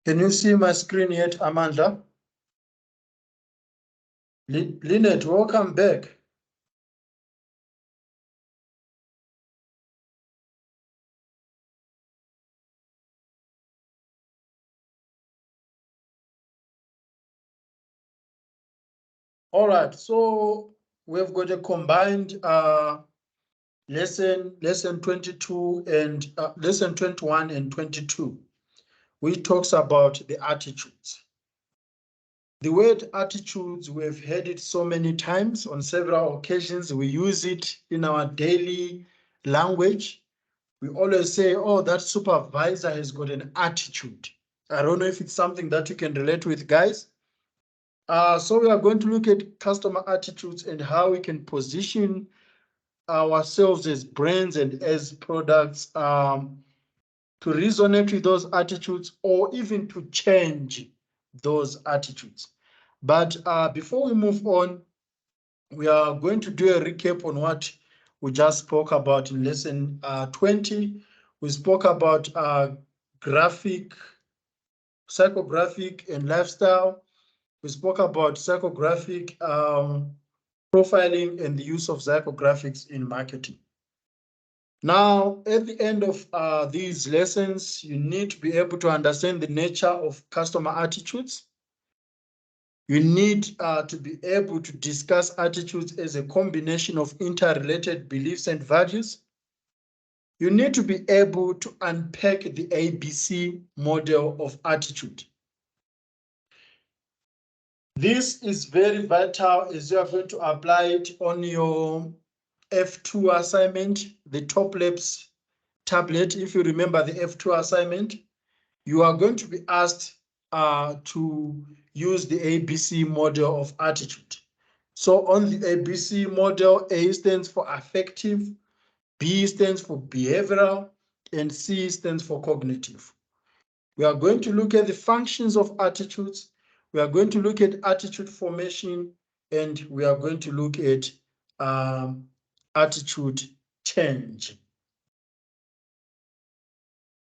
Can you see my screen yet, Amanda? Lynette, welcome back. All right, so we've got a combined lesson 22 and lesson 21 and 22, which talks about the attitudes. The word attitudes, we've heard it so many times on several occasions. We use it in our daily language. We always say, oh, that supervisor has got an attitude. I don't know if it's something that you can relate with, guys. So we are going to look at customer attitudes and how we can position ourselves as brands and as products to resonate with those attitudes or even to change those attitudes. But before we move on, we are going to do a recap on what we just spoke about in lesson 20. We spoke about graphic, psychographic, and lifestyle. We spoke about psychographic profiling and the use of psychographics in marketing. Now, at the end of these lessons, you need to be able to understand the nature of customer attitudes. You need to be able to discuss attitudes as a combination of interrelated beliefs and values. You need to be able to unpack the ABC model of attitude. This is very vital as you are going to apply it on your F2 assignment, the top labs tablet. If you remember the F2 assignment, you are going to be asked to use the ABC model of attitude. So on the ABC model, A stands for affective, B stands for behavioral, and C stands for cognitive. We are going to look at the functions of attitudes. We are going to look at attitude formation, and we are going to look at attitude change.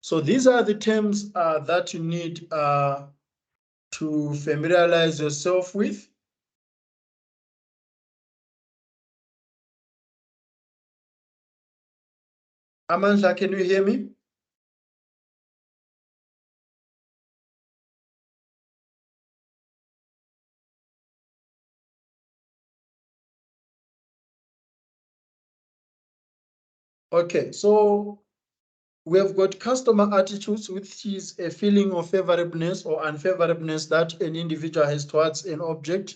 So these are the terms that you need to familiarize yourself with. Amanda, can you hear me? Okay, so we have got customer attitudes, which is a feeling of favorableness or unfavorableness that an individual has towards an object.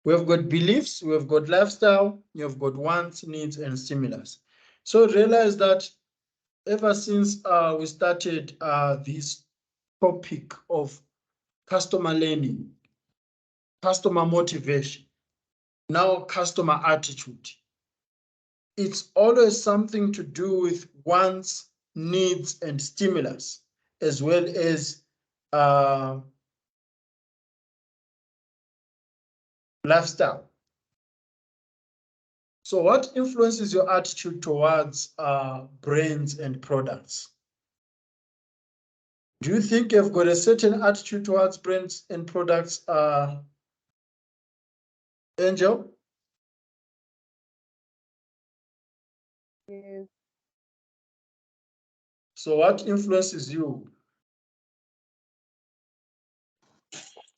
We have got beliefs, we have got lifestyle, we have got wants, needs, and stimulus. So realize that ever since we started this topic of customer learning, customer motivation, now customer attitude, it's always something to do with wants, needs, and stimulus, as well as lifestyle. So what influences your attitude towards brands and products? Do you think you've got a certain attitude towards brands and products, Angel? Yes. So what influences you?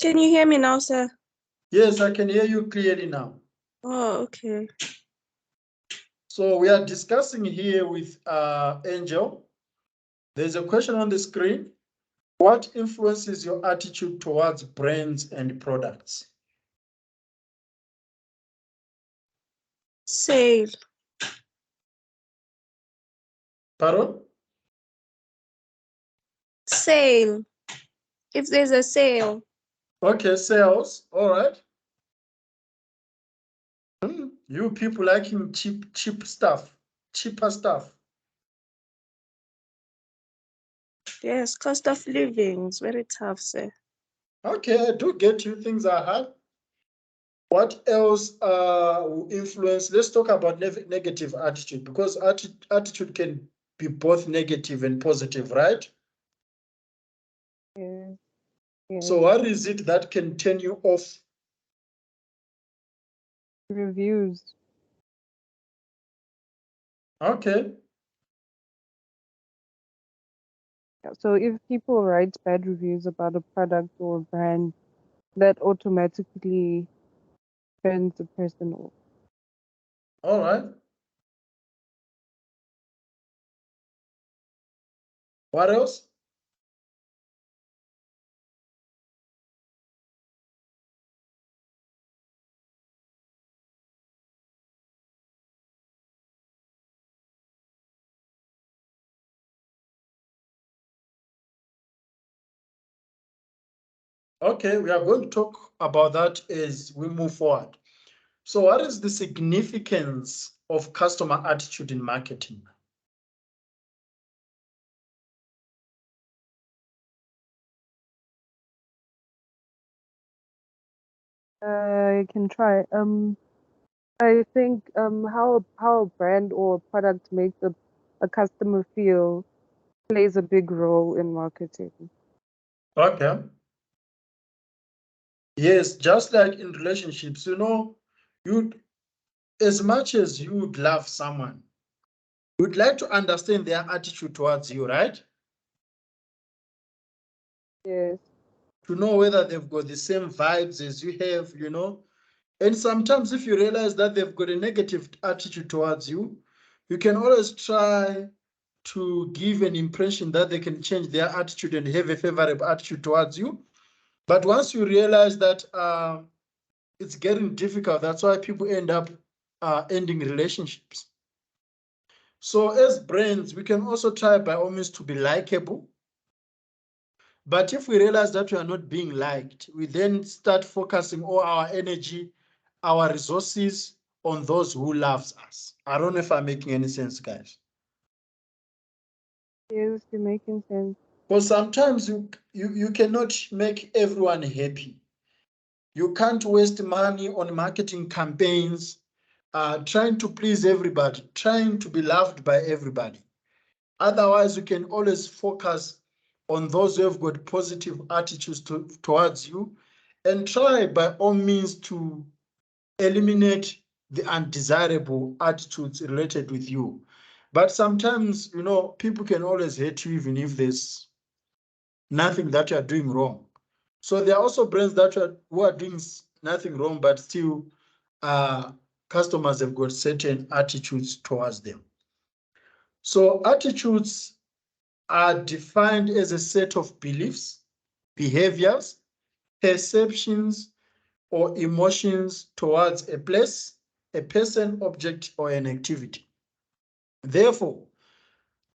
Can you hear me now, sir? Yes, I can hear you clearly now. Oh, okay. So we are discussing here with Angel. There's a question on the screen. What influences your attitude towards brands and products? Sale. Pardon? Sale. If there's a sale. Okay, sales. All right. You people liking cheap stuff, cheaper stuff. Yes, cost of living is very tough, sir. Okay, I do get you. Things are hard. What else will influence? Let's talk about negative attitude, because attitude can be both negative and positive, right? Yeah. So what is it that can turn you off? Reviews. Okay. So if people write bad reviews about a product or a brand, that automatically turns the person off. All right. What else? Okay, we are going to talk about that as we move forward. So what is the significance of customer attitude in marketing? I can try. I think how a brand or a product makes a customer feel plays a big role in marketing. Okay. Yes, just like in relationships, you as much as you would love someone, you'd like to understand their attitude towards you, right? Yes. To know whether they've got the same vibes as you have. And sometimes if you realize that they've got a negative attitude towards you, you can always try to give an impression that they can change their attitude and have a favorable attitude towards you. But once you realize that it's getting difficult, that's why people end up ending relationships. So as brands, we can also try by all means to be likable. But if we realize that we are not being liked, we then start focusing all our energy, our resources on those who loves us. I don't know if I'm making any sense, guys. Yes, you're making sense. Because sometimes you cannot make everyone happy. You can't waste money on marketing campaigns, trying to please everybody, trying to be loved by everybody. Otherwise, you can always focus on those who have got positive attitudes towards you and try by all means to eliminate the undesirable attitudes related with you. But sometimes, people can always hate you even if there's nothing that you are doing wrong. So there are also brands who are doing nothing wrong, but still customers have got certain attitudes towards them. So attitudes are defined as a set of beliefs, behaviors, perceptions, or emotions towards a place, a person, object, or an activity. Therefore,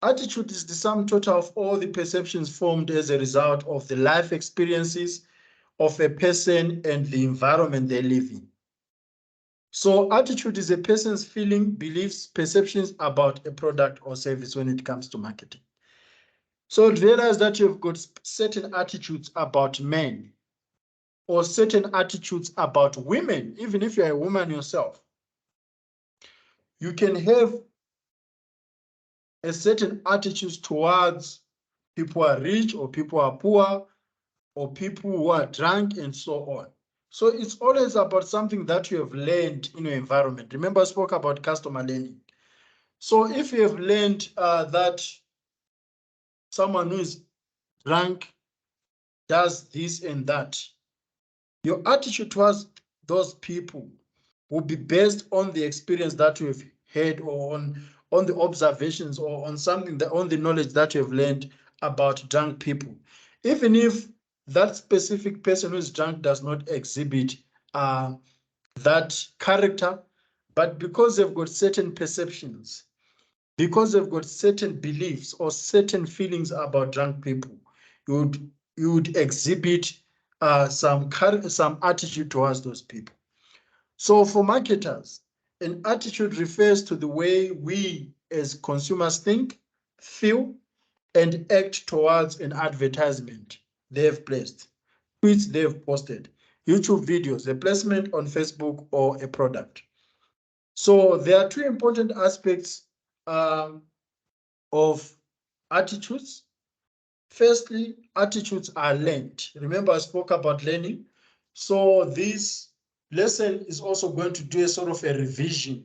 attitude is the sum total of all the perceptions formed as a result of the life experiences of a person and the environment they live in. So attitude is a person's feeling, beliefs, perceptions about a product or service when it comes to marketing. So realize that you've got certain attitudes about men or certain attitudes about women, even if you're a woman yourself. You can have a certain attitude towards people who are rich or people who are poor or people who are drunk and so on. So it's always about something that you have learned in your environment. Remember, I spoke about customer learning. So if you have learned that someone who is drunk does this and that, your attitude towards those people will be based on the experience that you have had or on the observations or on something that on the knowledge that you have learned about drunk people. Even if that specific person who is drunk does not exhibit that character, but because they've got certain perceptions, because they've got certain beliefs or certain feelings about drunk people, you would exhibit some attitude towards those people. So for marketers, an attitude refers to the way we as consumers think, feel, and act towards an advertisement they have placed, tweets they have posted, YouTube videos, a placement on Facebook, or a product. So there are two important aspects of attitudes. Firstly, attitudes are learned. Remember, I spoke about learning. So this lesson is also going to do a sort of a revision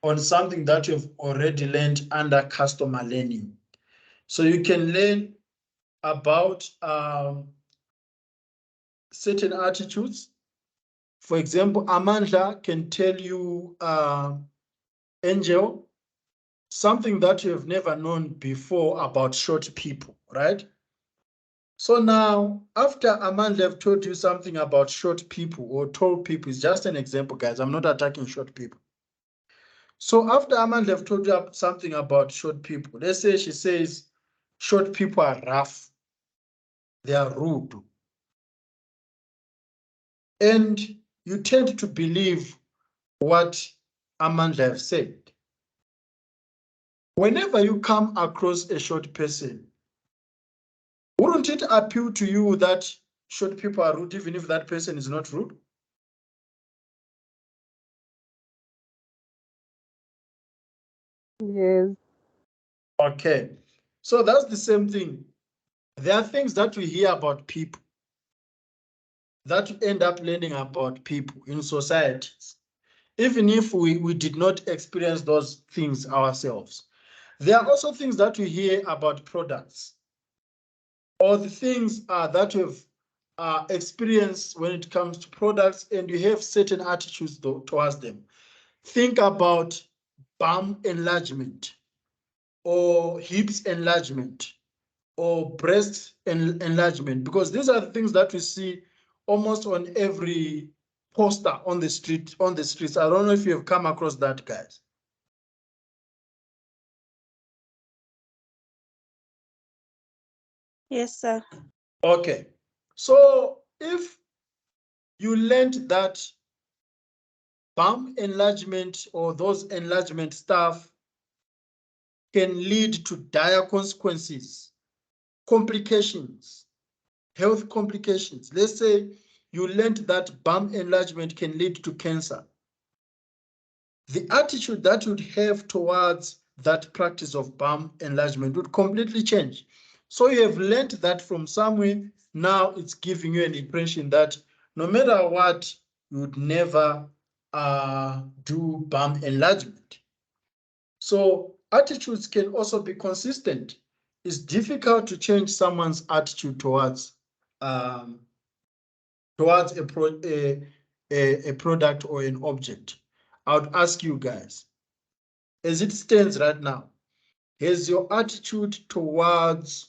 on something that you've already learned under customer learning. So you can learn about certain attitudes. For example, Amandla can tell you, Angel, something that you have never known before about short people, right? So now, after Amandla have told you something about short people or tall people, it's just an example, guys. I'm not attacking short people. So after Amandla have told you something about short people, let's say she says short people are rough, they are rude. And you tend to believe what Amandla have said. Whenever you come across a short person, wouldn't it appeal to you that short people are rude even if that person is not rude? Yes. Okay, so that's the same thing. There are things that we hear about people, that we end up learning about people in societies, even if we did not experience those things ourselves. There are also things that we hear about products, or the things that we've experienced when it comes to products, and you have certain attitudes towards them. Think about bum enlargement, or hips enlargement, or breast enlargement, because these are the things that we see almost on every poster on the streets. I don't know if you have come across that, guys. Yes, sir. Okay, so if you learned that bump enlargement or those enlargement stuff can lead to dire consequences, complications, health complications. Let's say you learned that bump enlargement can lead to cancer. The attitude that you'd have towards that practice of bump enlargement would completely change. So you have learned that from somewhere. Now it's giving you an impression that no matter what, you would never do bump enlargement. So attitudes can also be consistent. It's difficult to change someone's attitude towards a product or an object. I would ask you guys, as it stands right now, has your attitude towards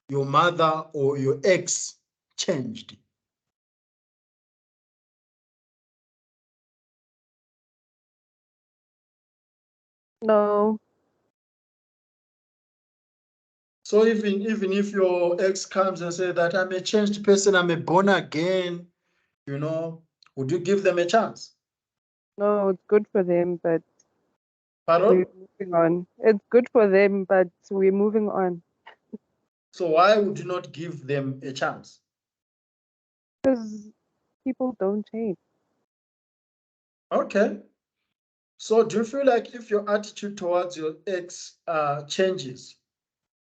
your mother or your ex changed? No. So even if your ex comes and says that I'm a changed person, I'm a born again, would you give them a chance? No, it's good for them, but Pardon? we're moving on. It's good for them, but we're moving on. So why would you not give them a chance? Because people don't change. Okay. So do you feel like if your attitude towards your ex changes,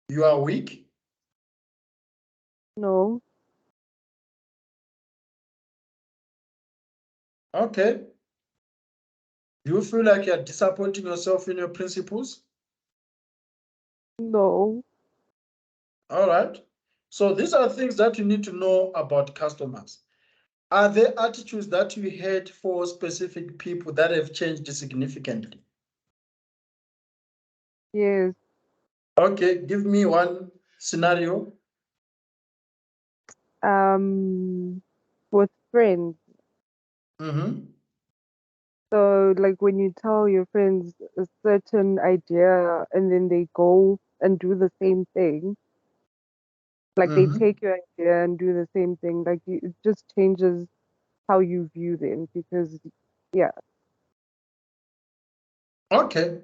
you are weak? No. Okay. Do you feel like you're disappointing yourself in your principles? No. All right. So these are things that you need to know about customers. Are there attitudes that you had for specific people that have changed significantly? Yes. Okay, give me one scenario. With friends. Mm-hmm. So, like when you tell your friends a certain idea and then they go and do the same thing, like they Mm-hmm. take your idea and do the same thing, like it just changes how you view them because, yeah. Okay.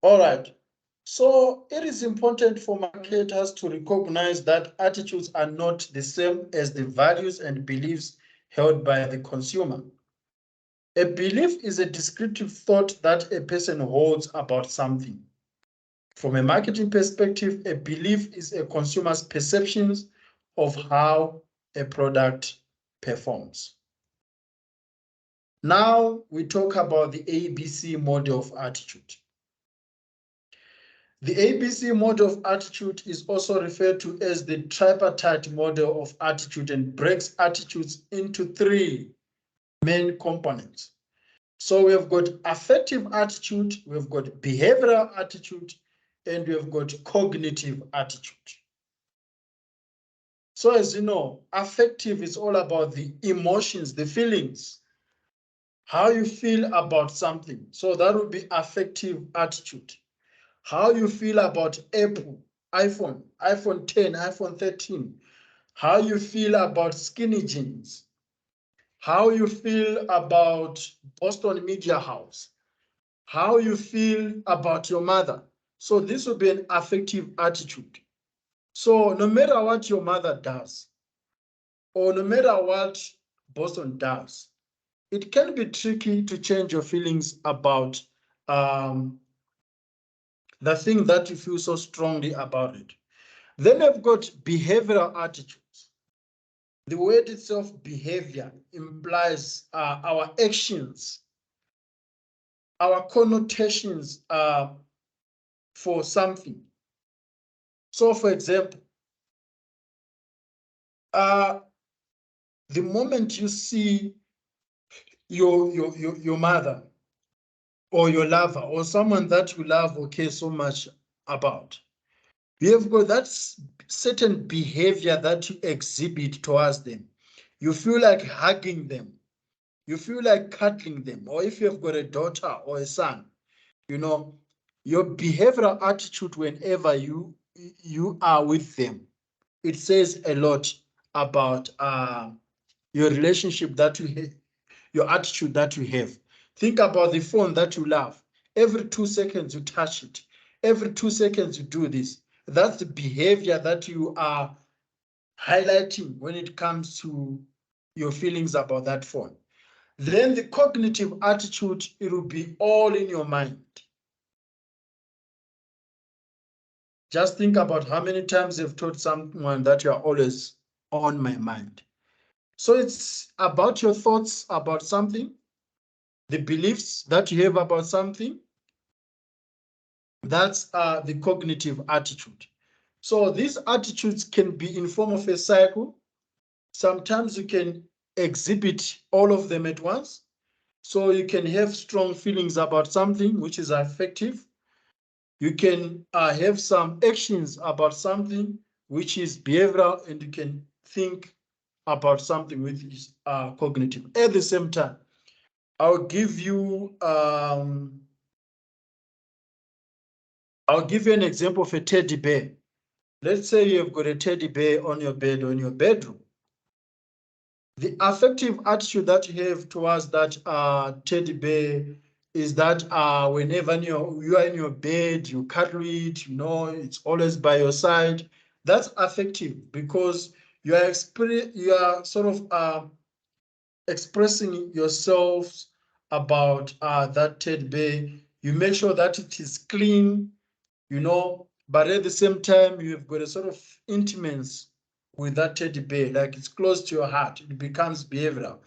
All right. So it is important for marketers to recognize that attitudes are not the same as the values and beliefs held by the consumer. A belief is a descriptive thought that a person holds about something. From a marketing perspective, a belief is a consumer's perceptions of how a product performs. Now we talk about the ABC model of attitude. The ABC model of attitude is also referred to as the tripartite model of attitude and breaks attitudes into three main components. So we have got affective attitude, we've got behavioral attitude, and we've got cognitive attitude. So as you know, affective is all about the emotions, the feelings, how you feel about something. So that would be affective attitude. How you feel about Apple, iPhone 10, iPhone 13. How you feel about skinny jeans. How you feel about Boston Media House. How you feel about your mother. So this would be an affective attitude. So no matter what your mother does, or no matter what Boston does, it can be tricky to change your feelings about the thing that you feel so strongly about it. Then I've got behavioral attitudes. The word itself, behavior, implies our actions, our connotations for something. So for example, the moment you see your mother or your lover or someone that you love or care so much about, you have got that certain behavior that you exhibit towards them. You feel like hugging them. You feel like cuddling them. Or if you have got a daughter or a son, you know, your behavioral attitude whenever you are with them, it says a lot about your relationship that you have, your attitude that you have. Think about the phone that you love. Every 2 seconds you touch it. Every 2 seconds you do this. That's the behavior that you are highlighting when it comes to your feelings about that phone. Then the cognitive attitude, it will be all in your mind. Just think about how many times you've told someone that you are always on my mind. So it's about your thoughts about something, the beliefs that you have about something. That's the cognitive attitude. So these attitudes can be in form of a cycle. Sometimes you can exhibit all of them at once. So you can have strong feelings about something which is affective. You can have some actions about something which is behavioral, and you can think about something which is cognitive. At the same time, I'll give you an example of a teddy bear. Let's say you've got a teddy bear on your bed or in your bedroom. The affective attitude that you have towards that teddy bear is that whenever you are in your bed, you cuddle it, it's always by your side. That's affective because you are sort of expressing yourself about that teddy bear. You make sure that it is clean, but at the same time, you've got a sort of intimacy with that teddy bear, like it's close to your heart. It becomes behavioral.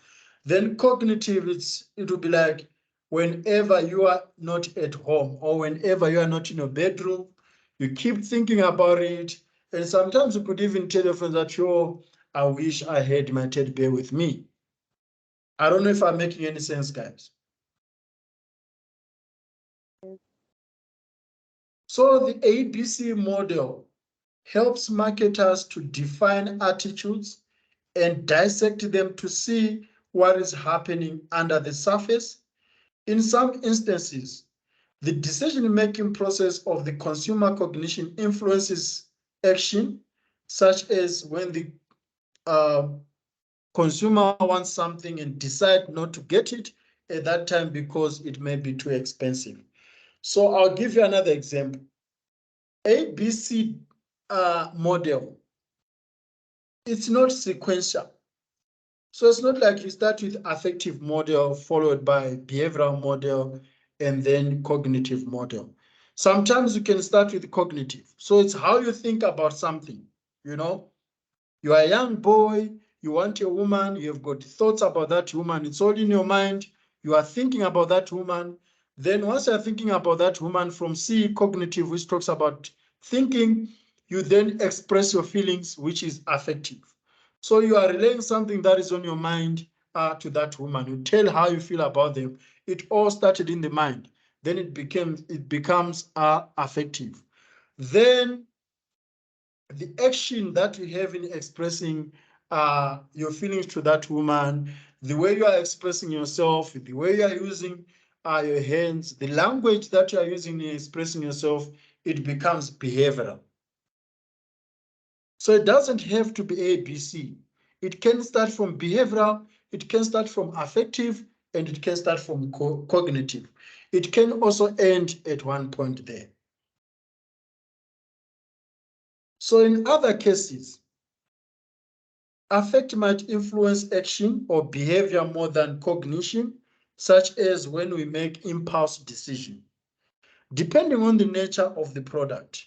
Then cognitive, it will be like whenever you are not at home or whenever you are not in your bedroom, you keep thinking about it. And sometimes you could even tell your friends that, I wish I had my teddy bear with me. I don't know if I'm making any sense, guys. So the ABC model helps marketers to define attitudes and dissect them to see what is happening under the surface. In some instances, the decision-making process of the consumer cognition influences action, such as when the consumer wants something and decide not to get it at that time because it may be too expensive. So I'll give you another example. ABC model, it's not sequential. So it's not like you start with affective model followed by behavioral model and then cognitive model. Sometimes you can start with cognitive. So it's how you think about something, you know. You are a young boy, you want a woman, you have got thoughts about that woman, it's all in your mind, you are thinking about that woman. Then once you're thinking about that woman from C, cognitive, which talks about thinking, you then express your feelings, which is affective. So you are relaying something that is on your mind to that woman. You tell how you feel about them. It all started in the mind. Then it becomes affective. Then the action that you have in expressing your feelings to that woman, the way you are expressing yourself, the way you are using your hands, the language that you are using in expressing yourself, it becomes behavioral. So it doesn't have to be A, B, C. It can start from behavioral, it can start from affective, and it can start from cognitive. It can also end at one point there. So in other cases, affect might influence action or behavior more than cognition, such as when we make impulse decision. Depending on the nature of the product,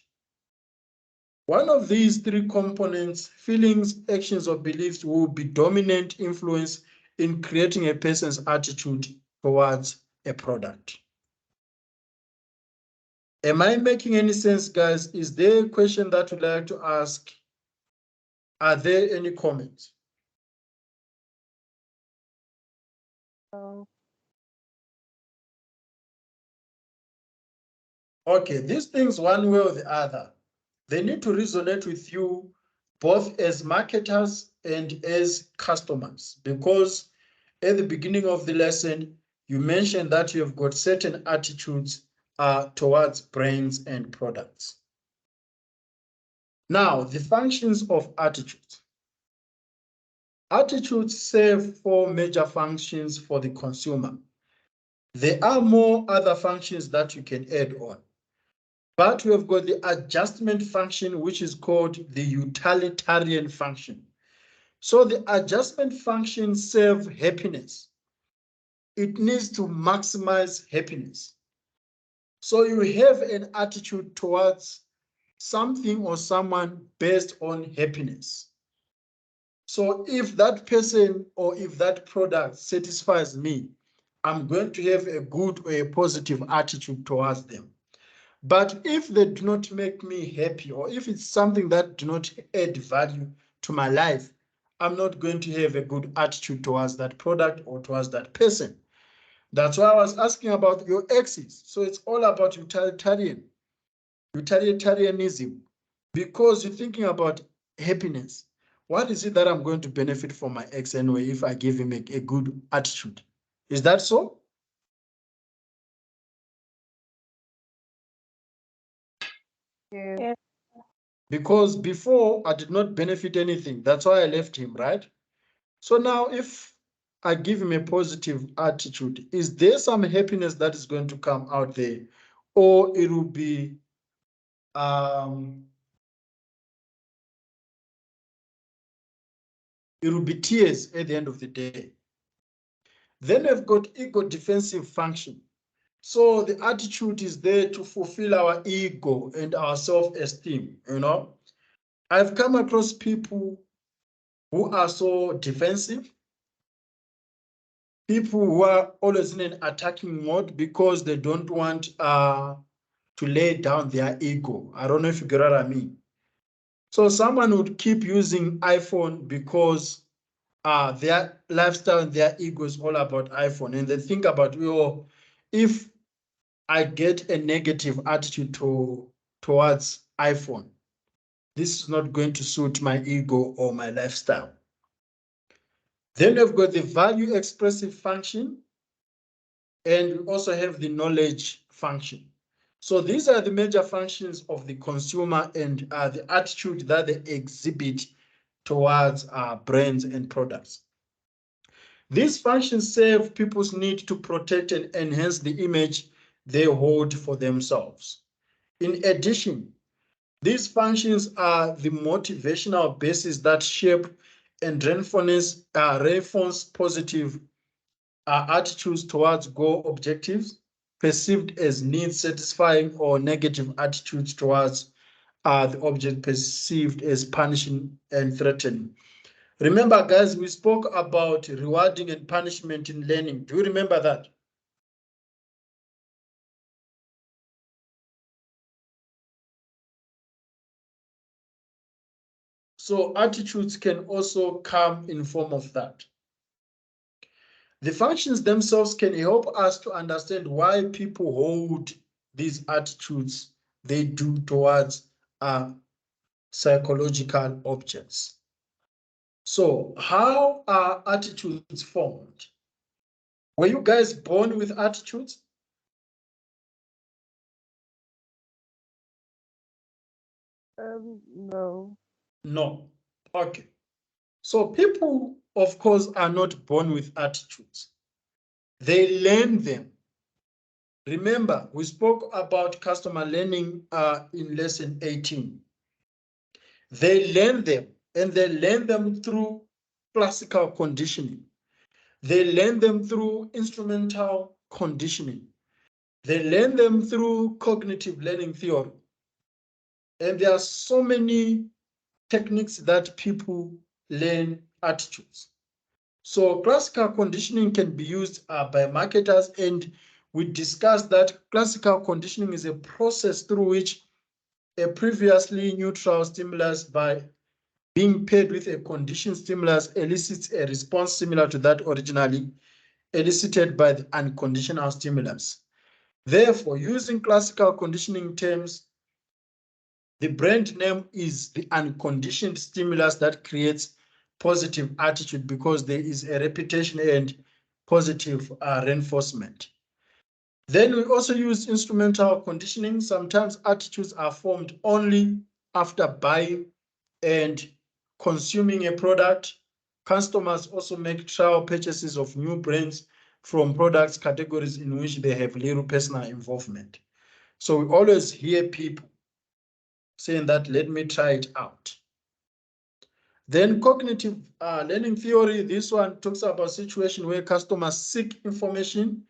one of these three components, feelings, actions, or beliefs, will be dominant influence in creating a person's attitude towards a product. Am I making any sense, guys? Is there a question that you'd like to ask? Are there any comments? Okay, these things, one way or the other, they need to resonate with you both as marketers and as customers, because at the beginning of the lesson, you mentioned that you have got certain attitudes towards brands and products. Now, the functions of attitudes. Attitudes serve four major functions for the consumer. There are more other functions that you can add on. But we have got the adjustment function, which is called the utilitarian function. So the adjustment function serves happiness. It needs to maximize happiness. So you have an attitude towards something or someone based on happiness. So if that person or if that product satisfies me, I'm going to have a good or a positive attitude towards them. But if they do not make me happy, or if it's something that do not add value to my life, I'm not going to have a good attitude towards that product or towards that person. That's why I was asking about your exes. So it's all about utilitarianism, because you're thinking about happiness. What is it that I'm going to benefit from my ex anyway if I give him a good attitude? Is that so? Yeah. Yeah. Because before I did not benefit anything. That's why I left him, right? So now if I give him a positive attitude, is there some happiness that is going to come out there? Or it will be tears at the end of the day. Then we've got ego defensive function. So the attitude is there to fulfill our ego and our self-esteem, you know. I've come across people who are so defensive, people who are always in an attacking mode because they don't want to lay down their ego. I don't know if you get what I mean. So someone would keep using iPhone because their lifestyle and their ego is all about iPhone. And they think about, well, if I get a negative attitude towards iPhone, this is not going to suit my ego or my lifestyle. Then we've got the value expressive function, and we also have the knowledge function. So these are the major functions of the consumer and the attitude that they exhibit towards brands and products. These functions serve people's need to protect and enhance the image they hold for themselves. In addition, these functions are the motivational basis that shape and reinforce positive attitudes towards goal objectives. perceived as needs satisfying or negative attitudes towards the object perceived as punishing and threatening. Remember, guys, we spoke about rewarding and punishment in learning. Do you remember that? So attitudes can also come in form of that. The functions themselves can help us to understand why people hold these attitudes they do towards psychological objects. So how are attitudes formed? Were you guys born with attitudes? No. No. Okay. So people, of course, are not born with attitudes. They learn them. Remember, we spoke about customer learning in lesson 18. They learn them, and they learn them through classical conditioning. They learn them through instrumental conditioning. They learn them through cognitive learning theory. And there are so many techniques that people learn attitudes. So classical conditioning can be used by marketers, and we discussed that classical conditioning is a process through which a previously neutral stimulus, by being paired with a conditioned stimulus, elicits a response similar to that originally elicited by the unconditional stimulus. Therefore, using classical conditioning terms, the brand name is the unconditioned stimulus that creates positive attitude because there is a repetition and positive reinforcement. Then we also use instrumental conditioning. Sometimes attitudes are formed only after buying and consuming a product. Customers also make trial purchases of new brands from products categories in which they have little personal involvement. So we always hear people saying that, let me try it out. Then cognitive learning theory, this one talks about situation where customers seek information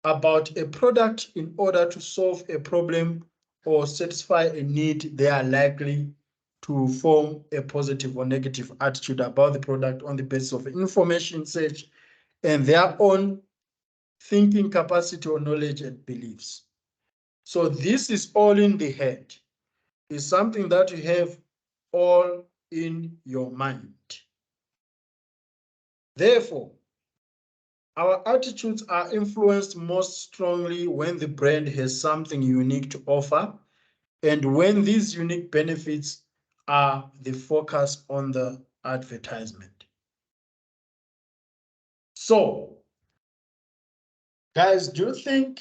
about a product in order to solve a problem or satisfy a need. They are likely to form a positive or negative attitude about the product on the basis of information search and their own thinking capacity or knowledge and beliefs. So this is all in the head. It's something that you have all in your mind. Therefore, our attitudes are influenced most strongly when the brand has something unique to offer and when these unique benefits are the focus on the advertisement. So, guys, do you think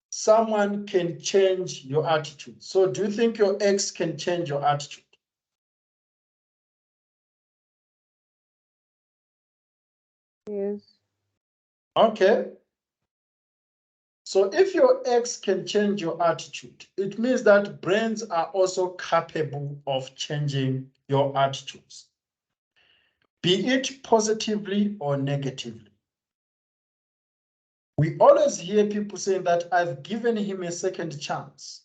someone can change your attitude? So do you think your ex can change your attitude? Yes. Okay. So if your ex can change your attitude, it means that brands are also capable of changing your attitudes, be it positively or negatively. We always hear people saying that I've given him a second chance.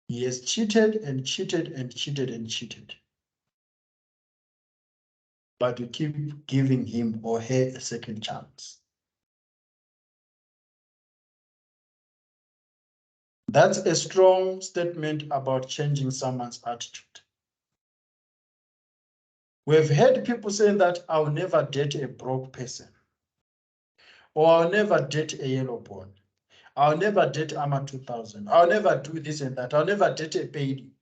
He has cheated and cheated and cheated and cheated. But you keep giving him or her a second chance. That's a strong statement about changing someone's attitude. We've heard people saying that I'll never date a broke person, or I'll never date a yellow bone. I'll never date AMA 2000. I'll never do this and that. I'll never date a baby.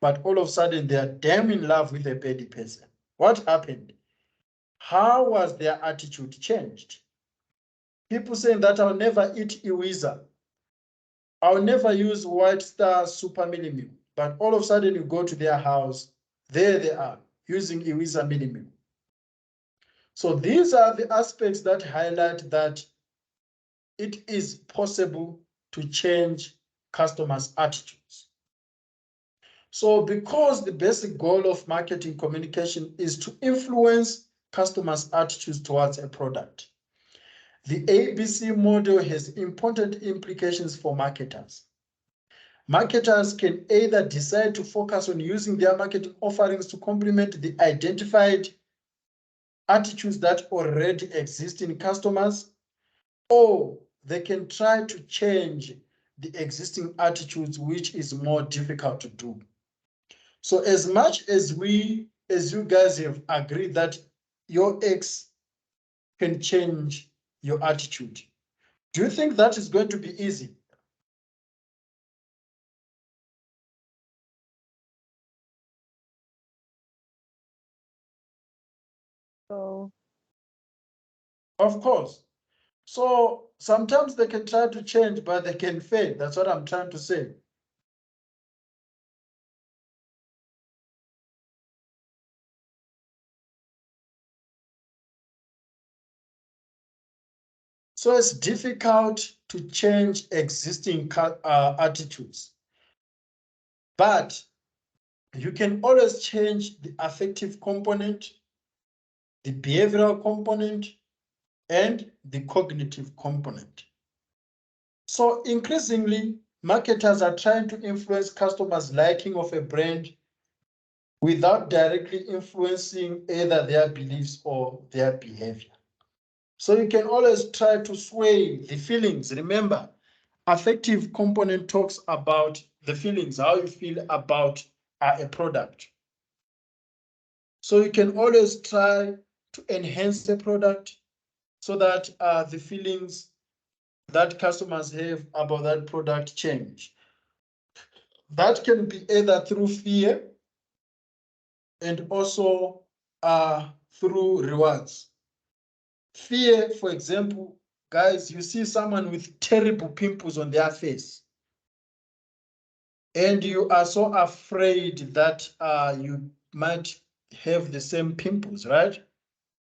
But all of a sudden, they are damn in love with a baby person. What happened? How was their attitude changed? People saying that I'll never eat Iwiza. I'll never use White Star Super Minimum. But all of a sudden, you go to their house, there they are, using Iwiza Minimum. So these are the aspects that highlight that it is possible to change customers' attitudes. So because the basic goal of marketing communication is to influence customers' attitudes towards a product, The ABC model has important implications for marketers. Marketers can either decide to focus on using their marketing offerings to complement the identified attitudes that already exist in customers, or they can try to change the existing attitudes, which is more difficult to do. So as much as you guys have agreed that your ex can change your attitude, do you think that is going to be easy? So Of course. So sometimes they can try to change, but they can fail. That's what I'm trying to say. So it's difficult to change existing attitudes, but you can always change the affective component, the behavioral component, and the cognitive component. So increasingly, marketers are trying to influence customers' liking of a brand without directly influencing either their beliefs or their behavior. So you can always try to sway the feelings. Remember, affective component talks about the feelings, how you feel about a product. So you can always try to enhance the product so that the feelings that customers have about that product change. That can be either through fear and also through rewards. Fear, for example, guys, you see someone with terrible pimples on their face, and you are so afraid that you might have the same pimples, right?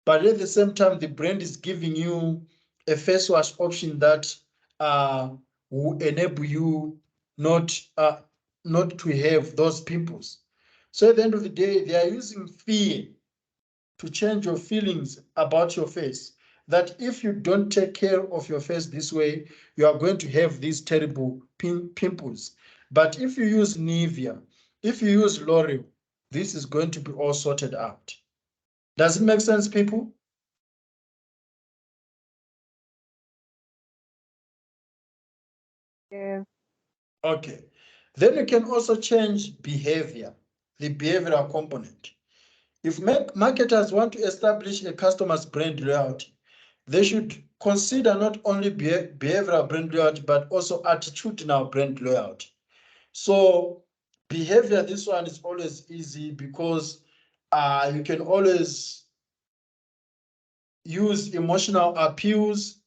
But at the same time, the brand is giving you a face wash option that will enable you not not to have those pimples. So at the end of the day, they are using fear to change your feelings about your face. That if you don't take care of your face this way, you are going to have these terrible pimples. But if you use Nivea, if you use L'Oreal, this is going to be all sorted out. Does it make sense, people? yeah, Okay. Then you can also change behavior, the behavioral component. If marketers want to establish a customer's brand loyalty, they should consider not only behavioral brand loyalty, but also attitudinal brand loyalty. So behavior, this one is always easy because you can always use emotional appeals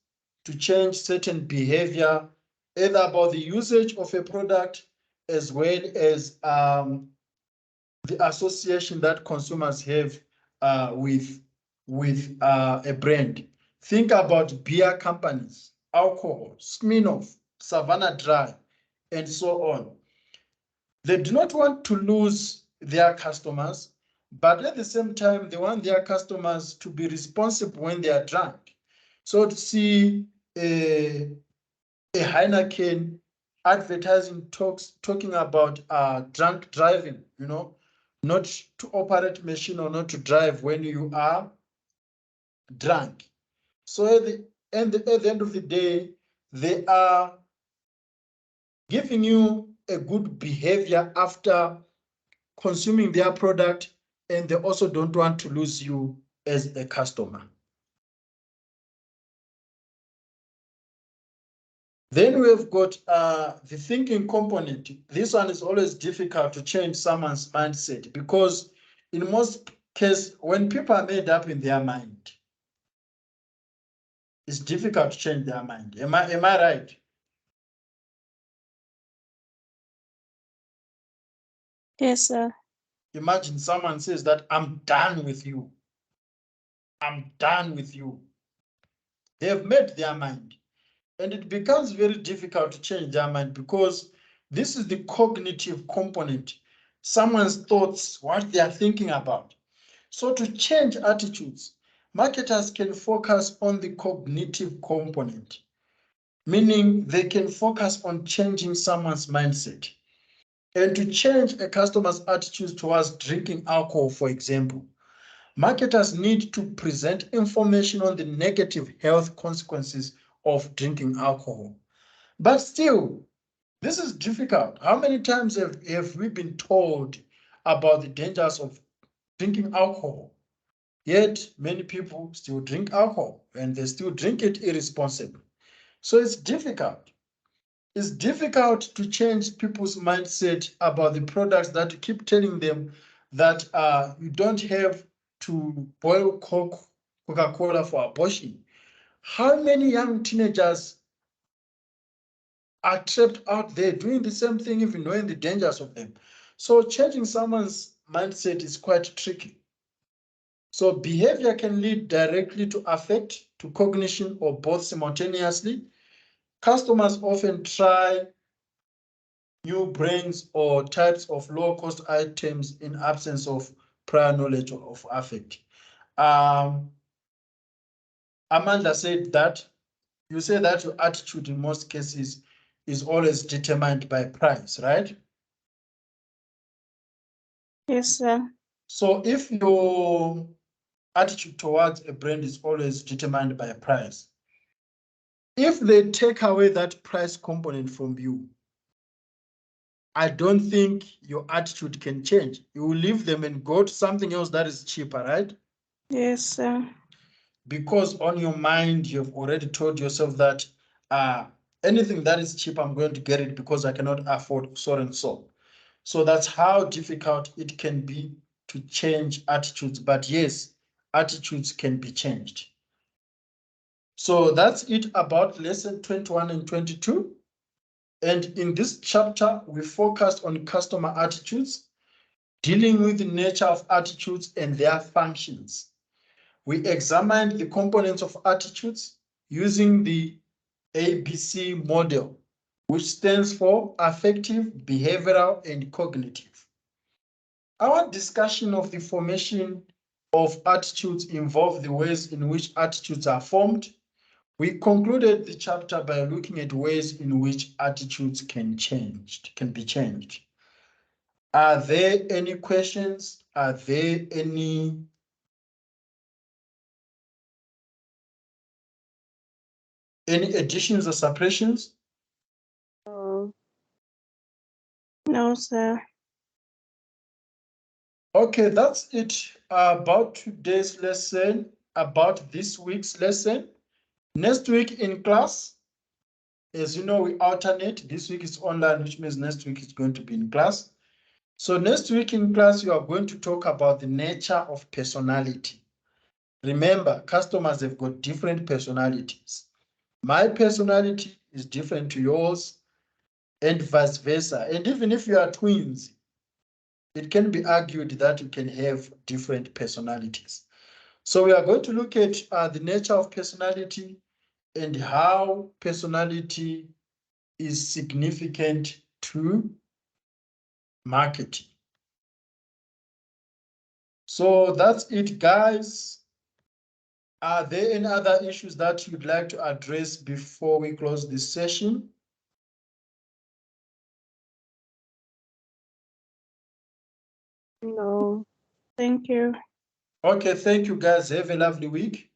to change certain behavior, either about the usage of a product as well as the association that consumers have with a brand. Think about beer companies, alcohol, Smirnoff, Savannah Dry, and so on. They do not want to lose their customers, but at the same time, they want their customers to be responsible when they are drunk. So to see a Heineken advertising talking about drunk driving, not to operate machine or not to drive when you are drunk. So at the end of the day, they are giving you a good behavior after consuming their product, and they also don't want to lose you as a customer. Then we've got the thinking component. This one is always difficult to change someone's mindset because in most cases, when people are made up in their mind, it's difficult to change their mind. Am I right? Yes, sir. Imagine someone says that I'm done with you. I'm done with you. They have made their mind. And it becomes very difficult to change their mind because this is the cognitive component, someone's thoughts, what they are thinking about. So to change attitudes, marketers can focus on the cognitive component, meaning they can focus on changing someone's mindset. And to change a customer's attitude towards drinking alcohol, for example, marketers need to present information on the negative health consequences of drinking alcohol. But still, this is difficult. How many times have we been told about the dangers of drinking alcohol? Yet many people still drink alcohol and they still drink it irresponsibly. So it's difficult. It's difficult to change people's mindset about the products that you keep telling them that you don't have to boil Coca-Cola for abortion. How many young teenagers are trapped out there doing the same thing, even knowing the dangers of them? So changing someone's mindset is quite tricky. So behavior can lead directly to affect, to cognition, or both simultaneously. Customers often try new brands or types of low-cost items in absence of prior knowledge of affect. Amanda said that you say that your attitude in most cases is always determined by price, right? Yes, sir. So if your attitude towards a brand is always determined by price, if they take away that price component from you, I don't think your attitude can change. You will leave them and go to something else that is cheaper, right? Yes, sir. Because on your mind, you've already told yourself that anything that is cheap, I'm going to get it because I cannot afford so and so. So that's how difficult it can be to change attitudes. But yes, attitudes can be changed. So that's it about lesson 21 and 22. And in this chapter, we focused on customer attitudes, dealing with the nature of attitudes and their functions. We examined the components of attitudes using the ABC model, which stands for affective, behavioral, and cognitive. Our discussion of the formation of attitudes involved the ways in which attitudes are formed. We concluded the chapter by looking at ways in which attitudes can be changed. Are there any questions? Are there any additions or suppressions? No. No, sir. Okay, that's it about today's lesson, about this week's lesson. Next week in class, as you know, we alternate. This week is online, which means next week is going to be in class. So next week in class, you are going to talk about the nature of personality. Remember, customers have got different personalities. My personality is different to yours, and vice versa. And even if you are twins, it can be argued that you can have different personalities. So we are going to look at the nature of personality and how personality is significant to marketing. So that's it, guys. Are there any other issues that you'd like to address before we close this session? No. Thank you. Okay, thank you, guys. Have a lovely week.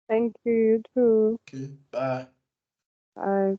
Thank you, you too. Okay, bye. Bye.